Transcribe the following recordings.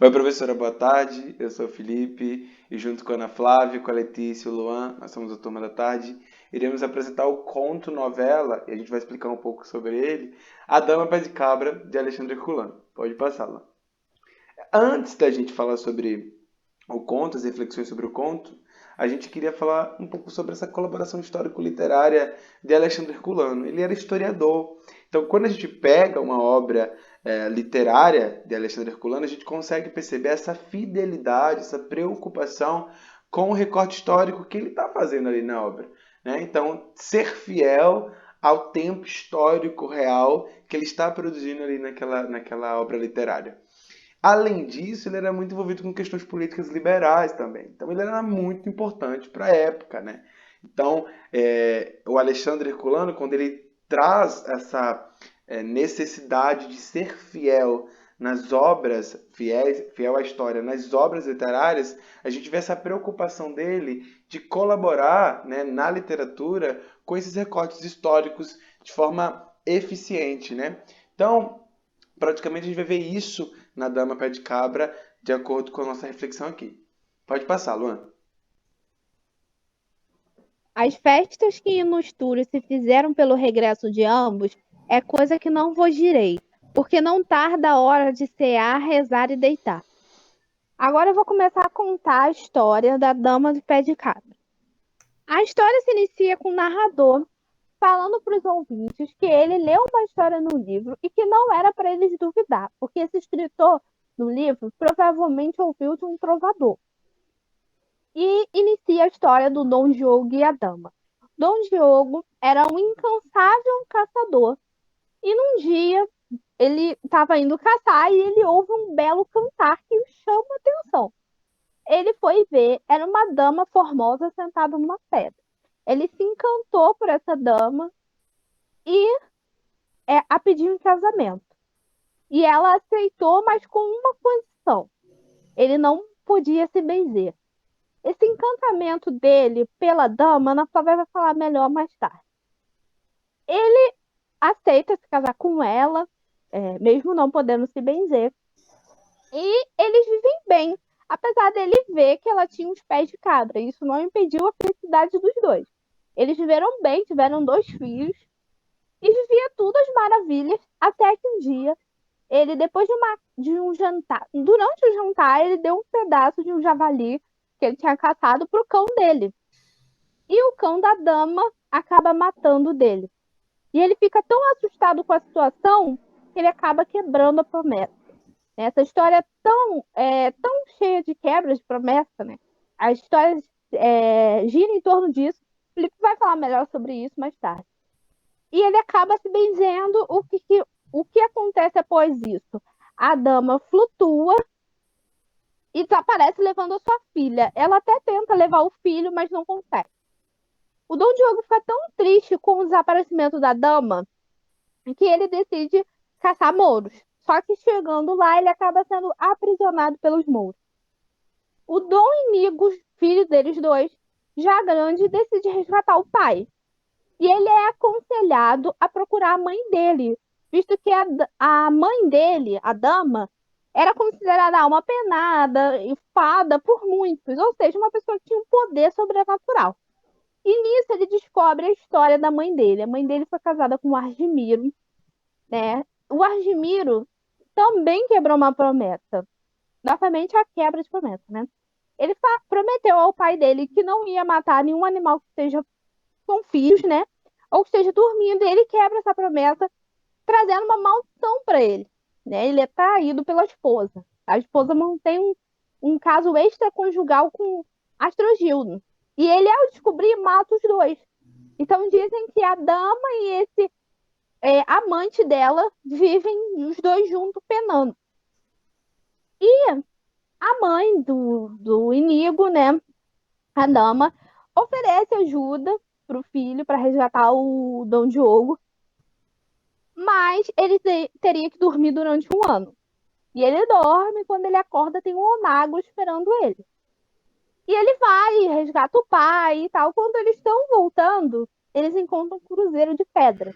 Oi, professora, boa tarde. Eu sou o Felipe e junto com a Ana Flávia, com a Letícia e o Luan, nós somos a Turma da Tarde, iremos apresentar o conto novela, e a gente vai explicar um pouco sobre ele, A Dama Pé de Cabra, de Alexandre Herculano. Pode passar lá. Antes da gente falar sobre o conto, as reflexões sobre o conto, a gente queria falar um pouco sobre essa colaboração histórico-literária de Alexandre Herculano. Ele era historiador. Então, quando a gente pega uma obra literária de Alexandre Herculano, a gente consegue perceber essa fidelidade, essa preocupação com o recorte histórico que ele está fazendo ali na obra. Né? Então, ser fiel ao tempo histórico real que ele está produzindo ali naquela obra literária. Além disso, ele era muito envolvido com questões políticas liberais também. Então, ele era muito importante para a época, né? Então, o Alexandre Herculano, quando ele traz essa necessidade de ser fiel nas obras, fiel à história, nas obras literárias, a gente vê essa preocupação dele de colaborar, né, na literatura com esses recortes históricos de forma eficiente, né? Então, praticamente a gente vai ver isso na Dama Pé de Cabra, de acordo com a nossa reflexão aqui. Pode passar, Luan. As festas que nos túrios se fizeram pelo regresso de ambos é coisa que não vos direi, porque não tarda a hora de cear, rezar e deitar. Agora eu vou começar a contar a história da Dama de Pé de Cabra. A história se inicia com o narrador falando para os ouvintes que ele leu uma história no livro e que não era para eles duvidar, porque esse escritor no livro provavelmente ouviu de um trovador. E inicia a história do Dom Diogo e a Dama. Dom Diogo era um incansável caçador e num dia ele estava indo caçar e ele ouve um belo cantar que o chama a atenção. Ele foi ver, era uma dama formosa sentada numa pedra. Ele se encantou por essa dama e a pediu em casamento. E ela aceitou, mas com uma condição: ele não podia se benzer. Esse encantamento dele pela dama, Ana Flávia vai falar melhor mais tarde. Ele aceita se casar com ela, mesmo não podendo se benzer. E eles vivem bem, apesar dele ver que ela tinha os pés de cabra. Isso não impediu a felicidade dos dois. Eles viveram bem, tiveram 2 filhos e vivia tudo às maravilhas, até que um dia ele, depois de um jantar, durante o jantar, ele deu um pedaço de um javali que ele tinha caçado para o cão dele. E o cão da dama acaba matando dele. E ele fica tão assustado com a situação que ele acaba quebrando a promessa. Essa história tão cheia de quebras de promessa, né? A história gira em torno disso. O Felipe vai falar melhor sobre isso mais tarde. E ele acaba se benzendo. O que acontece após isso? A dama flutua e desaparece levando a sua filha. Ela até tenta levar o filho, mas não consegue. O Dom Diogo fica tão triste com o desaparecimento da dama que ele decide caçar mouros. Só que chegando lá, ele acaba sendo aprisionado pelos mouros. O Dom Inigo, filho deles dois, já grande, decide resgatar o pai. E ele é aconselhado a procurar a mãe dele, visto que a mãe dele, a dama, era considerada uma penada e fada por muitos, ou seja, uma pessoa que tinha um poder sobrenatural. E nisso ele descobre a história da mãe dele. A mãe dele foi casada com o Argimiro, né? O Argimiro também quebrou uma promessa. Novamente a quebra de promessa, né? Ele prometeu ao pai dele que não ia matar nenhum animal que esteja com fios, né? Ou que esteja dormindo, e ele quebra essa promessa, trazendo uma maldição para ele, né? Ele é traído pela esposa. A esposa mantém um caso extraconjugal com Astrogildo. E ele, ao descobrir, mata os dois. Então dizem que a dama e esse amante dela vivem os dois juntos penando. E a mãe do Inigo, né, a dama, oferece ajuda pro filho para resgatar o Dom Diogo, mas ele teria que dormir durante um ano. E ele dorme, quando ele acorda tem um onágulo esperando ele. E ele vai, resgata o pai e tal. Quando eles estão voltando, eles encontram um cruzeiro de pedra.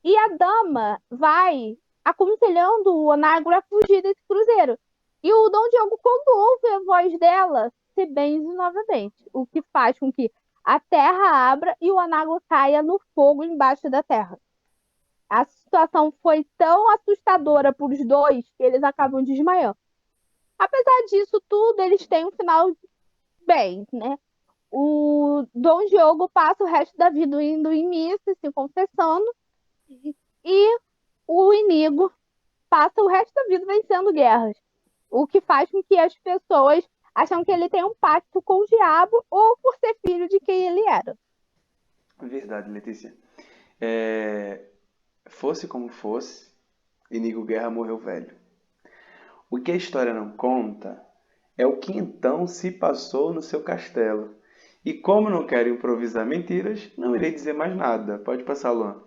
E a dama vai aconselhando o onágulo a fugir desse cruzeiro. E o Dom Diogo, quando ouve a voz dela, se benze novamente, o que faz com que a terra abra e o Anágua caia no fogo embaixo da terra. A situação foi tão assustadora para os dois que eles acabam desmaiando. Apesar disso tudo, eles têm um final bem, né? O Dom Diogo passa o resto da vida indo em missa, se confessando, e o Inigo passa o resto da vida vencendo guerras. O que faz com que as pessoas acham que ele tem um pacto com o diabo ou por ser filho de quem ele era. Verdade, Letícia. Fosse como fosse, Inigo Guerra morreu velho. O que a história não conta é o que então se passou no seu castelo. E como não quero improvisar mentiras, não irei dizer mais nada. Pode passar, Luan.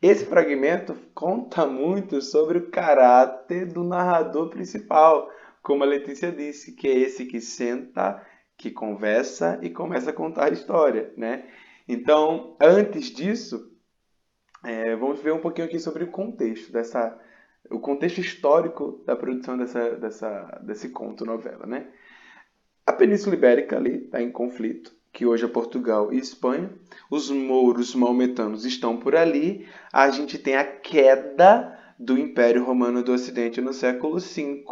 Esse fragmento conta muito sobre o caráter do narrador principal, como a Letícia disse, que é esse que senta, que conversa e começa a contar a história, né? Então, antes disso, vamos ver um pouquinho aqui sobre o contexto o contexto histórico da produção desse conto novela, né? A Península Ibérica ali está em conflito, que hoje é Portugal e Espanha. Os mouros maometanos estão por ali. A gente tem a queda do Império Romano do Ocidente no século V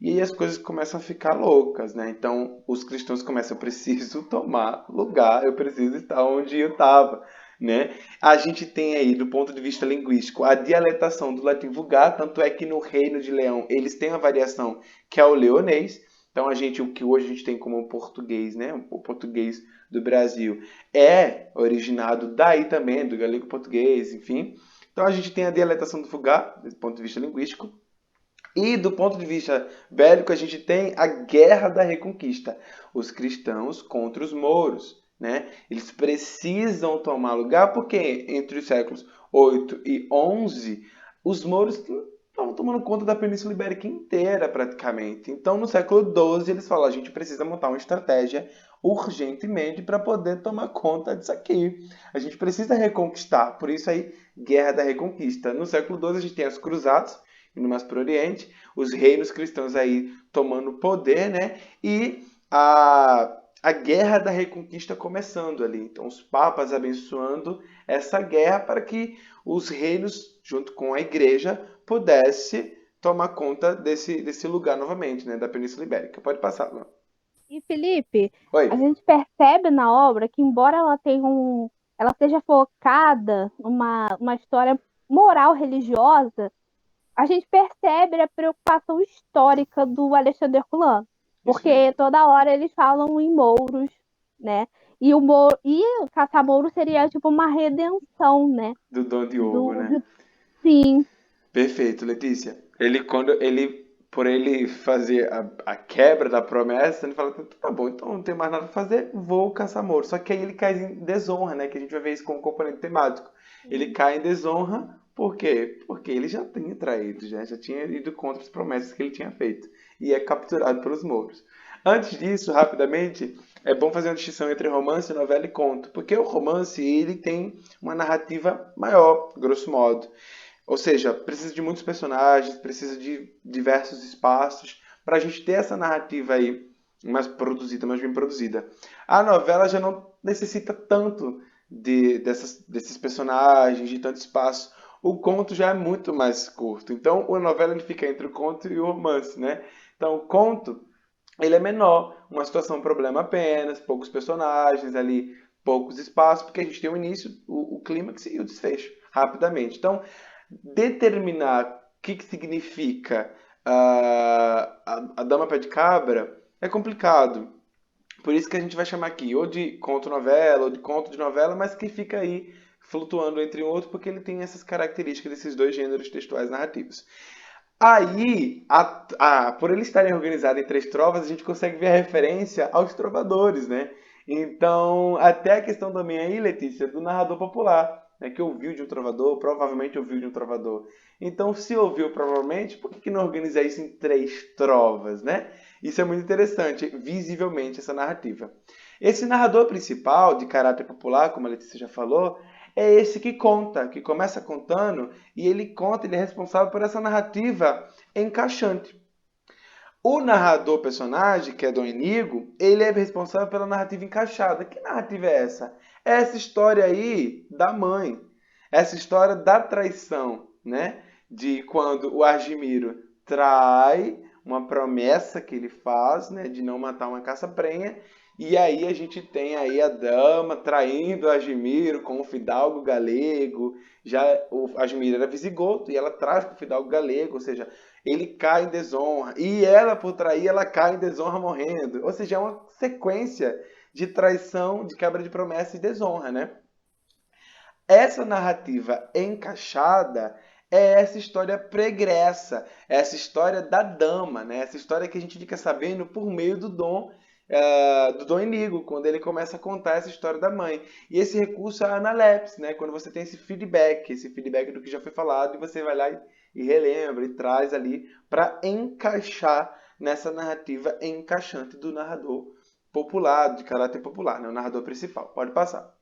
e aí as coisas começam a ficar loucas, né? Então os cristãos começam, eu preciso tomar lugar, eu preciso estar onde eu estava, né? A gente tem aí, do ponto de vista linguístico, a dialetação do latim vulgar, tanto é que no Reino de Leão eles têm a variação que é o leonês. Então o que hoje a gente tem como português, né? O português do Brasil é originado daí também, do galego português, enfim. Então a gente tem a dialetação do vulgar, do ponto de vista linguístico. E do ponto de vista bélico, a gente tem a Guerra da Reconquista, os cristãos contra os mouros, né? Eles precisam tomar lugar porque entre os séculos 8 e 11, os mouros estavam tomando conta da Península Ibérica inteira, praticamente. Então, no século 12, eles falam: a gente precisa montar uma estratégia urgentemente para poder tomar conta disso aqui. A gente precisa reconquistar. Por isso aí, Guerra da Reconquista. No século 12, a gente tem as cruzadas, indo mais para o Oriente, os reinos cristãos aí tomando poder, né? E a Guerra da Reconquista começando ali. Então, os papas abençoando essa guerra para que os reinos, junto com a igreja, pudesse tomar conta desse lugar novamente, né? Da Península Ibérica. Pode passar, Luan. E Felipe, Oi. a gente percebe na obra que, embora ela esteja focada numa história moral religiosa, a gente percebe a preocupação histórica do Alexandre Herculano, Isso mesmo. porque toda hora eles falam em mouros, né? E caçar mouro seria tipo uma redenção, né? Do Dom Diogo, né? Sim. Perfeito, Letícia. Por ele fazer a quebra da promessa, ele fala: tá bom, então não tem mais nada pra fazer, vou caçar Moro. Só que aí ele cai em desonra, né? Que a gente vai ver isso como componente temático. Ele cai em desonra, por quê? Porque ele já tinha traído, já tinha ido contra as promessas que ele tinha feito. E é capturado pelos mouros. Antes disso, rapidamente, é bom fazer uma distinção entre romance, novela e conto. Porque o romance, ele tem uma narrativa maior, grosso modo. Ou seja, precisa de muitos personagens, precisa de diversos espaços para a gente ter essa narrativa aí mais produzida, mais bem produzida. A novela já não necessita tanto desses personagens, de tanto espaço. O conto já é muito mais curto. Então, a novela ele fica entre o conto e o romance, né? Então, o conto ele é menor, uma situação, um problema apenas, poucos personagens ali, poucos espaços, porque a gente tem o início, o clímax e o desfecho, rapidamente. Então, determinar o que significa a Dama Pé de Cabra é complicado. Por isso que a gente vai chamar aqui ou de conto-novela ou de conto de novela, mas que fica aí flutuando entre um outro porque ele tem essas características desses dois gêneros textuais narrativos. Aí, por eles estarem organizados em três trovas, a gente consegue ver a referência aos trovadores, né? Então, até a questão também aí, Letícia, do narrador popular, né? Que ouviu de um trovador, provavelmente ouviu de um trovador. Então, se ouviu provavelmente, por que não organizar isso em três trovas, né? Isso é muito interessante, visivelmente, essa narrativa. Esse narrador principal, de caráter popular, como a Letícia já falou, é esse que conta, que começa contando e ele conta, ele é responsável por essa narrativa encaixante. O narrador personagem, que é Dom Inigo, ele é responsável pela narrativa encaixada. Que narrativa é essa? É essa história aí da mãe. Essa história da traição, né? De quando o Argimiro trai uma promessa que ele faz, né? De não matar uma caça-prenha. E aí a gente tem aí a dama traindo o Argimiro com o fidalgo galego. Já o Argimiro era visigodo e ela traz com o fidalgo galego, ou seja, ele cai em desonra. E ela, por trair, ela cai em desonra morrendo. Ou seja, é uma sequência de traição, de quebra de promessa e desonra, né? Essa narrativa encaixada é essa história pregressa, essa história da dama, né? Essa história que a gente fica sabendo por meio do Dom Inigo, quando ele começa a contar essa história da mãe. E esse recurso é a analepse, né? Quando você tem esse feedback do que já foi falado, e você vai lá e relembra e traz ali para encaixar nessa narrativa encaixante do narrador popular, de caráter popular, né? O narrador principal. Pode passar.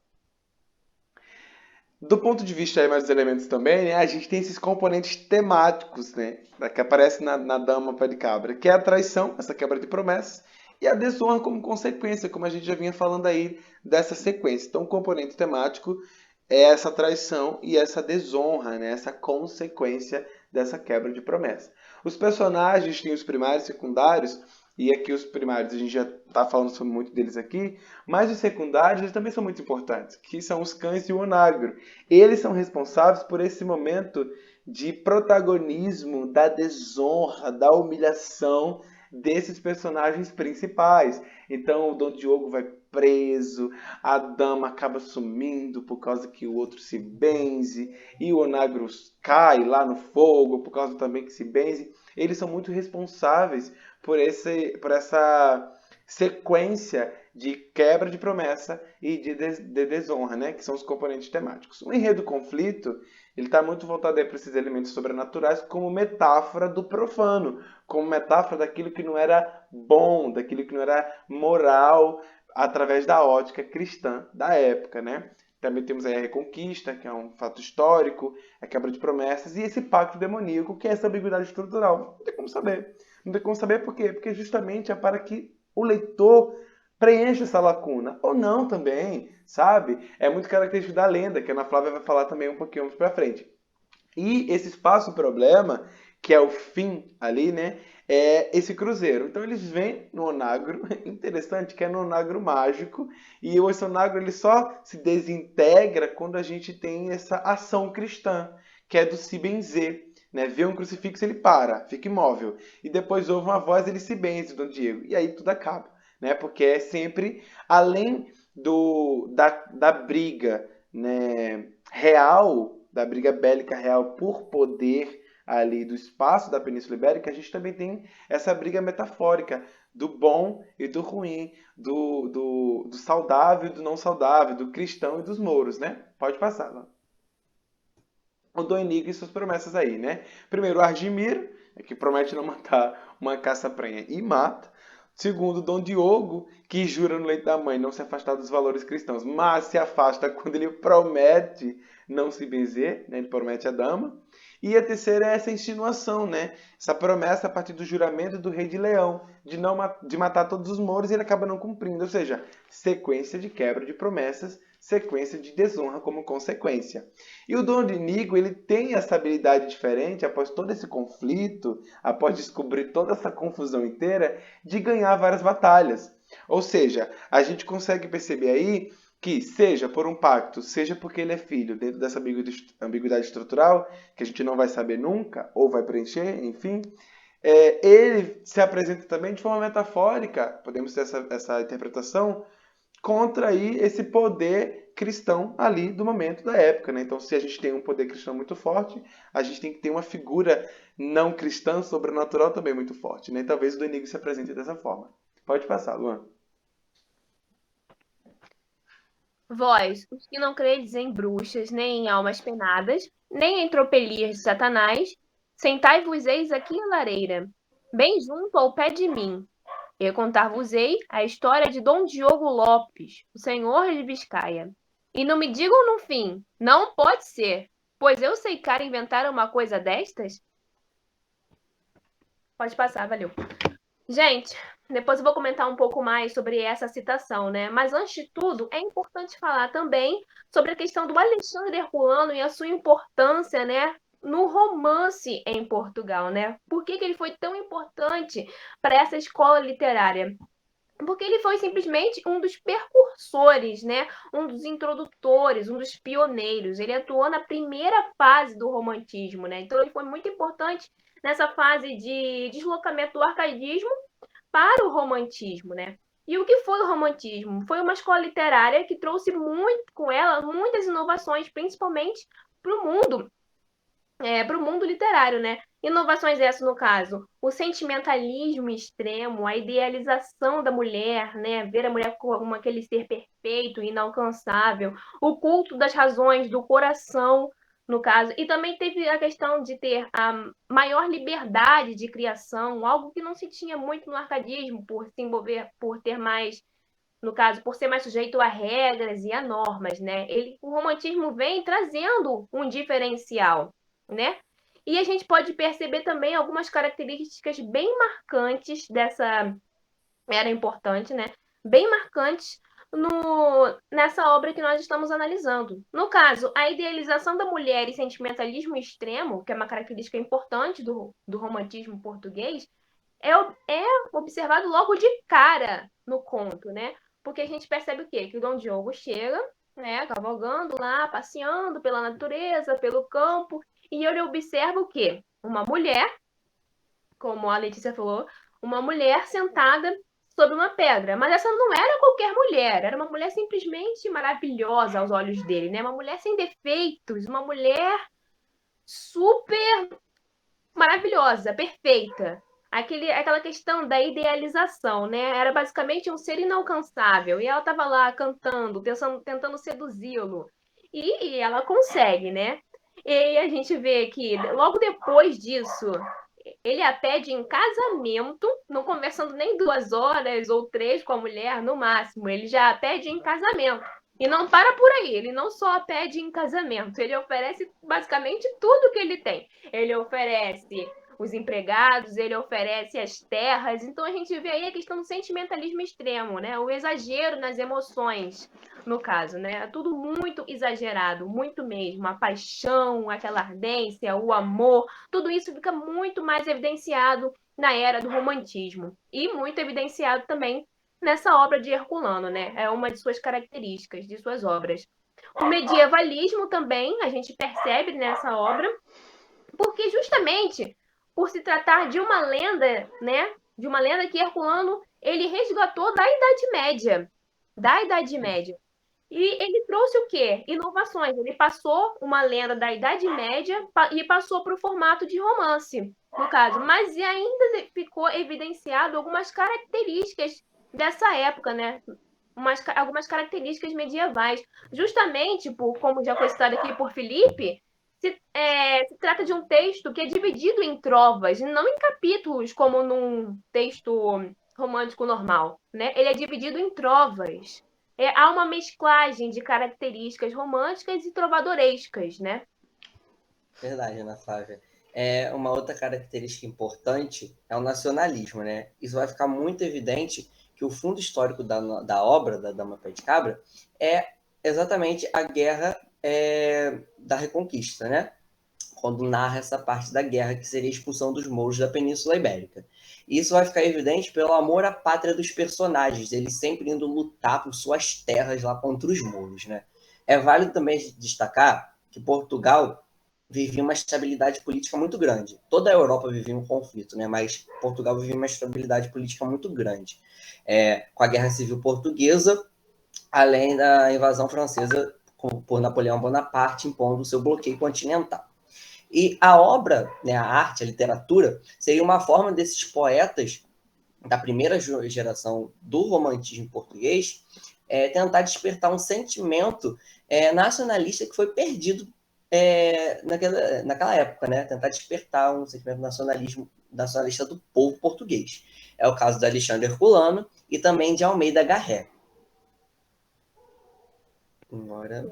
Do ponto de vista aí mais dos elementos também, né, a gente tem esses componentes temáticos, né, que aparecem na Dama Pé de Cabra, que é a traição, essa quebra de promessas, e a desonra como consequência, como a gente já vinha falando aí dessa sequência. Então, o componente temático é essa traição e essa desonra, né, essa consequência dessa quebra de promessa. Os personagens têm os primários e secundários, e aqui os primários a gente já está falando sobre muito deles aqui, mas os secundários eles também são muito importantes, que são os cães e o onagro. Eles são responsáveis por esse momento de protagonismo, da desonra, da humilhação desses personagens principais. Então o Dom Diogo vai preso, a dama acaba sumindo por causa que o outro se benze, e o onagro cai lá no fogo por causa também que se benze. Eles são muito responsáveis por essa sequência de quebra de promessa e de desonra, né? Que são os componentes temáticos. O enredo conflito ele está muito voltado para esses elementos sobrenaturais como metáfora do profano, como metáfora daquilo que não era bom, daquilo que não era moral, através da ótica cristã da época, né? Também temos aí a Reconquista, que é um fato histórico, a quebra de promessas, e esse pacto demoníaco, que é essa ambiguidade estrutural. Não tem como saber. Não tem como saber por quê? Porque justamente é para que o leitor preencha essa lacuna. Ou não também, sabe? É muito característico da lenda, que a Ana Flávia vai falar também um pouquinho mais pra frente. E esse espaço-problema, que é o fim ali, né? É esse cruzeiro. Então eles vêm no onagro, interessante que é no onagro mágico, e esse onagro ele só se desintegra quando a gente tem essa ação cristã, que é do se benzer. Né? Vê um crucifixo, ele para, fica imóvel. E depois ouve uma voz, ele se benze, Dom Diego. E aí tudo acaba. Né? Porque é sempre, além da briga, né, real, da briga bélica real por poder ali do espaço da Península Ibérica, a gente também tem essa briga metafórica do bom e do ruim, do saudável e do não saudável, do cristão e dos mouros, né? Pode passar, não? O Dom Inigo e suas promessas aí, né? Primeiro, o Argimiro, que promete não matar uma caça-prenha e mata. Segundo, Dom Diogo, que jura no leito da mãe não se afastar dos valores cristãos, mas se afasta quando ele promete não se benzer, né? Ele promete a dama. E a terceira é essa insinuação, né? Essa promessa a partir do juramento do rei de Leão, de matar todos os mouros, e ele acaba não cumprindo. Ou seja, sequência de quebra de promessas, sequência de desonra como consequência. E o Dom Inigo, ele tem essa habilidade diferente, após todo esse conflito, após descobrir toda essa confusão inteira, de ganhar várias batalhas. Ou seja, a gente consegue perceber aí que, seja por um pacto, seja porque ele é filho, dentro dessa ambiguidade estrutural, que a gente não vai saber nunca, ou vai preencher, enfim, ele se apresenta também de forma metafórica, podemos ter essa interpretação, contra aí esse poder cristão ali do momento da época, né? Então, se a gente tem um poder cristão muito forte, a gente tem que ter uma figura não cristã, sobrenatural também muito forte, né? Talvez o Dom Inigo se apresente dessa forma. Pode passar, Luan. Vós, os que não credes em bruxas, nem em almas penadas, nem em tropelias de Satanás, sentai-vos-eis aqui à lareira, bem junto ao pé de mim. Eu contar-vos-ei a história de Dom Diogo Lopes, o senhor de Biscaia. E não me digam no fim, não pode ser, pois eu sei cara inventar uma coisa destas? Pode passar, valeu. Gente, depois eu vou comentar um pouco mais sobre essa citação, né? Mas antes de tudo, é importante falar também sobre a questão do Alexandre Herculano e a sua importância, né, no romance em Portugal, né? Por que que ele foi tão importante para essa escola literária? Porque ele foi simplesmente um dos precursores, né? Um dos introdutores, um dos pioneiros. Ele atuou na primeira fase do romantismo, né? Então ele foi muito importante nessa fase de deslocamento do arcaísmo para o romantismo, né? E o que foi o romantismo? Foi uma escola literária que trouxe muito com ela muitas inovações, principalmente para o mundo para o mundo literário, né? Inovações essas, no caso, o sentimentalismo extremo, a idealização da mulher, né? Ver a mulher como aquele ser perfeito, inalcançável, o culto das razões, do coração, no caso. E também teve a questão de ter a maior liberdade de criação, algo que não se tinha muito no arcadismo, por se envolver, por ter mais, no caso, por ser mais sujeito a regras e a normas, né? O romantismo vem trazendo um diferencial, né? E a gente pode perceber também algumas características bem marcantes dessa era importante, né? Bem marcantes nessa obra que nós estamos analisando. No caso, a idealização da mulher e sentimentalismo extremo, que é uma característica importante do romantismo português, é observado logo de cara no conto, né? Porque a gente percebe o quê? Que o Dom Diogo chega, né, cavalgando lá, passeando pela natureza, pelo campo, e ele observa o quê? Uma mulher, como a Letícia falou, uma mulher sentada sobre uma pedra. Mas essa não era qualquer mulher, era uma mulher simplesmente maravilhosa aos olhos dele, né? Uma mulher sem defeitos, uma mulher super maravilhosa, perfeita. Aquela questão da idealização, né? Era basicamente um ser inalcançável. E ela estava lá cantando, tentando seduzi-lo. E ela consegue, né? E a gente vê que logo depois disso, ele a pede em casamento, não conversando nem 2 horas ou 3 com a mulher, no máximo. Ele já a pede em casamento. E não para por aí, ele não só a pede em casamento, ele oferece basicamente tudo que ele tem. Ele oferece os empregados, ele oferece as terras. Então a gente vê aí a questão do sentimentalismo extremo, né? O exagero nas emoções, no caso, né? É tudo muito exagerado, muito mesmo. A paixão, aquela ardência, o amor, tudo isso fica muito mais evidenciado na era do romantismo e muito evidenciado também nessa obra de Herculano, né? É uma de suas características, de suas obras. O medievalismo também a gente percebe nessa obra, porque justamente por se tratar de uma lenda, né? De uma lenda que Herculano ele resgatou da Idade Média. E ele trouxe o quê? Inovações. Ele passou uma lenda da Idade Média e passou para o formato de romance, no caso. Mas ainda ficou evidenciado algumas características dessa época, né? Algumas características medievais. Justamente, como já foi citado aqui por Felipe, se trata de um texto que é dividido em trovas, e não em capítulos, como num texto romântico normal, né? Ele é dividido em trovas. Há uma mesclagem de características românticas e trovadorescas, né? Verdade, Ana Flávia. Uma outra característica importante é o nacionalismo, né? Isso vai ficar muito evidente que o fundo histórico da obra, da Dama Pé de Cabra, é exatamente a guerra da Reconquista, né? Quando narra essa parte da guerra, que seria a expulsão dos mouros da Península Ibérica. E isso vai ficar evidente pelo amor à pátria dos personagens, eles sempre indo lutar por suas terras lá contra os mouros, né? É válido também destacar que Portugal vivia uma estabilidade política muito grande. Toda a Europa vivia um conflito, né? Mas Portugal vivia uma estabilidade política muito grande. Com a Guerra Civil Portuguesa, além da invasão francesa por Napoleão Bonaparte, impondo o seu bloqueio continental. E a obra, né, a arte, a literatura, seria uma forma desses poetas da primeira geração do romantismo português tentar despertar um sentimento nacionalista que foi perdido naquela época, né? Tentar despertar um sentimento nacionalista do povo português. É o caso de Alexandre Herculano e também de Almeida Garré. Agora...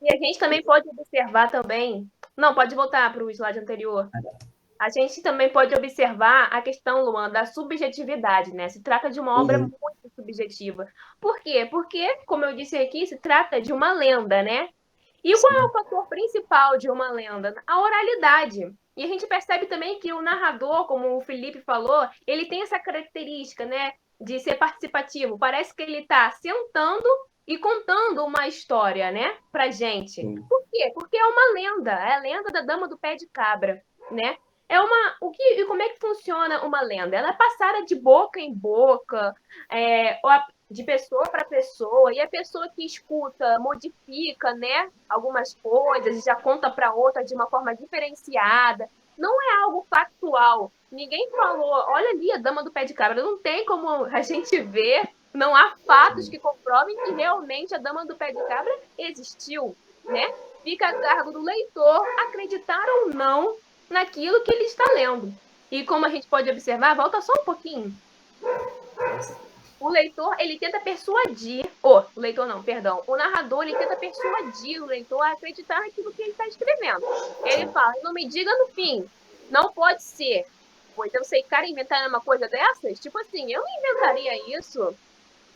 E a gente também pode observar também... Não, pode voltar para o slide anterior. A gente também pode observar a questão, Luan, da subjetividade, né? Se trata de uma obra Uhum. muito subjetiva. Por quê? Porque, como eu disse aqui, se trata de uma lenda, né? E qual é o Sim. fator principal de uma lenda? A oralidade. E a gente percebe também que o narrador, como o Felipe falou, ele tem essa característica, né, de ser participativo. Parece que ele está sentando e contando uma história, né, pra gente. Sim. Por quê? Porque é uma lenda, é a lenda da Dama do Pé de Cabra, né? E como é que funciona uma lenda? Ela é passada de boca em boca, de pessoa para pessoa, e a pessoa que escuta modifica, né, algumas coisas e já conta para outra de uma forma diferenciada. Não é algo factual. Ninguém falou, olha ali a Dama do Pé de Cabra. Não tem como a gente ver, não há fatos que comprovem que realmente a Dama do Pé de Cabra existiu, né? Fica a cargo do leitor acreditar ou não naquilo que ele está lendo. E como a gente pode observar, volta só um pouquinho. O leitor, ele tenta persuadir, o leitor não, perdão, o narrador, ele tenta persuadir o leitor a acreditar naquilo que ele está escrevendo. Ele fala, não me diga no fim, não pode ser. Pois eu sei, cara, inventar uma coisa dessas? Tipo assim, eu não inventaria isso.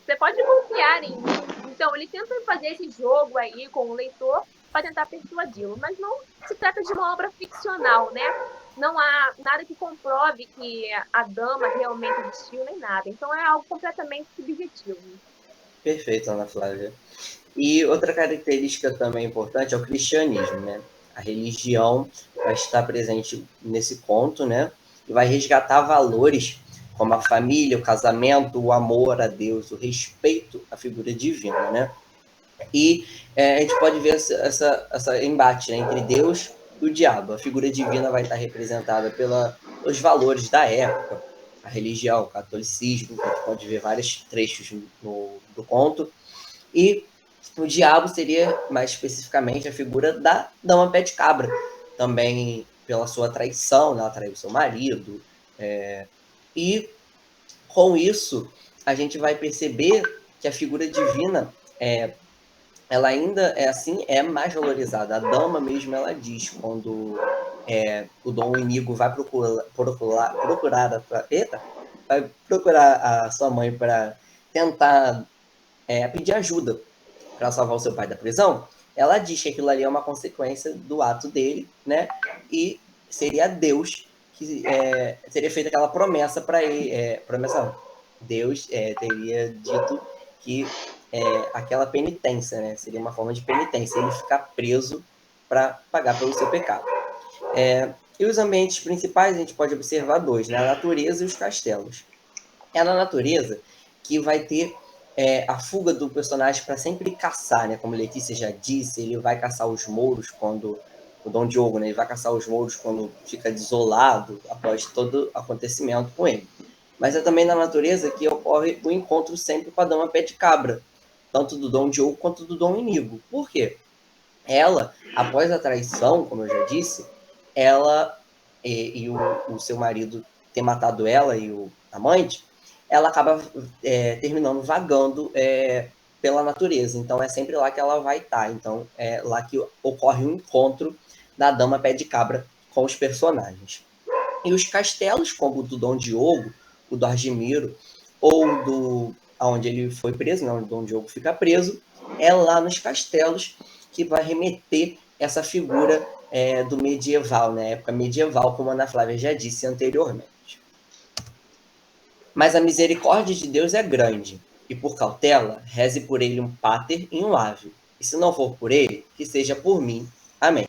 Você pode confiar em mim. Então, ele tenta fazer esse jogo aí com o leitor para tentar persuadi-lo, mas não se trata de uma obra ficcional, né? Não há nada que comprove que a dama realmente existiu, nem nada. Então, é algo completamente subjetivo. Perfeito, Ana Flávia. E outra característica também importante é o cristianismo, né? A religião vai estar presente nesse conto, né? E vai resgatar valores como a família, o casamento, o amor a Deus, o respeito à figura divina, né? E a gente pode ver essa embate, né, entre Deus e o diabo. A figura divina vai estar representada pelos valores da época, a religião, o catolicismo, a gente pode ver vários trechos do conto, e o diabo seria, mais especificamente, a figura da Dama Pé de Cabra, também pela sua traição, né? Ela traiu seu marido, e com isso a gente vai perceber que a figura divina ela ainda é assim, é mais valorizada. A dama mesmo, ela diz, quando o Dom Inigo vai vai procurar a sua mãe para tentar pedir ajuda para salvar o seu pai da prisão, ela diz que aquilo ali é uma consequência do ato dele, né? E seria Deus que teria feito aquela promessa para ele, promessa não. Deus teria dito que aquela penitência, né? Seria uma forma de penitência, ele ficar preso para pagar pelo seu pecado. E os ambientes principais a gente pode observar dois, né? A natureza e os castelos. É na natureza que vai ter a fuga do personagem para sempre caçar, né? Como Letícia já disse, ele vai caçar os mouros quando o Dom Diogo, né? Ele vai caçar os mouros quando fica desolado após todo acontecimento com ele. Mas é também na natureza que ocorre o encontro sempre com a Dama Pé de Cabra, tanto do Dom Diogo quanto do Dom Inigo. Por quê? Ela, após a traição, como eu já disse, ela e o seu marido ter matado ela e o amante, ela acaba terminando vagando pela natureza. Então é sempre lá que ela vai estar. Então é lá que ocorre o encontro da Dama Pé de Cabra com os personagens. E os castelos, como o do Dom Diogo, o do Argimiro, ou do onde ele foi preso, né, onde o Dom Diogo fica preso, é lá nos castelos que vai remeter essa figura do medieval, né, época medieval, como a Ana Flávia já disse anteriormente. Mas a misericórdia de Deus é grande, e por cautela, reze por ele um pater e um ave. E se não for por ele, que seja por mim. Amém.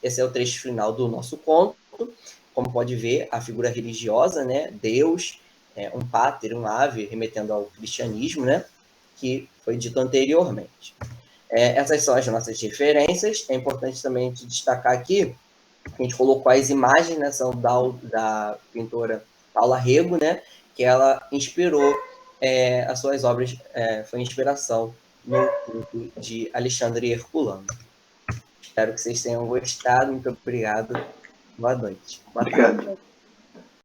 Esse é o trecho final do nosso conto. Como pode ver, a figura religiosa, né, Deus, um pater, um ave, remetendo ao cristianismo, né, que foi dito anteriormente. Essas são as nossas referências. É importante também destacar aqui, a gente colocou as imagens, né, são da pintora Paula Rego, né, que ela inspirou as suas obras, foi inspiração no culto de Alexandre Herculano. Espero que vocês tenham gostado. Muito obrigado. Boa noite. Boa tarde. Obrigado.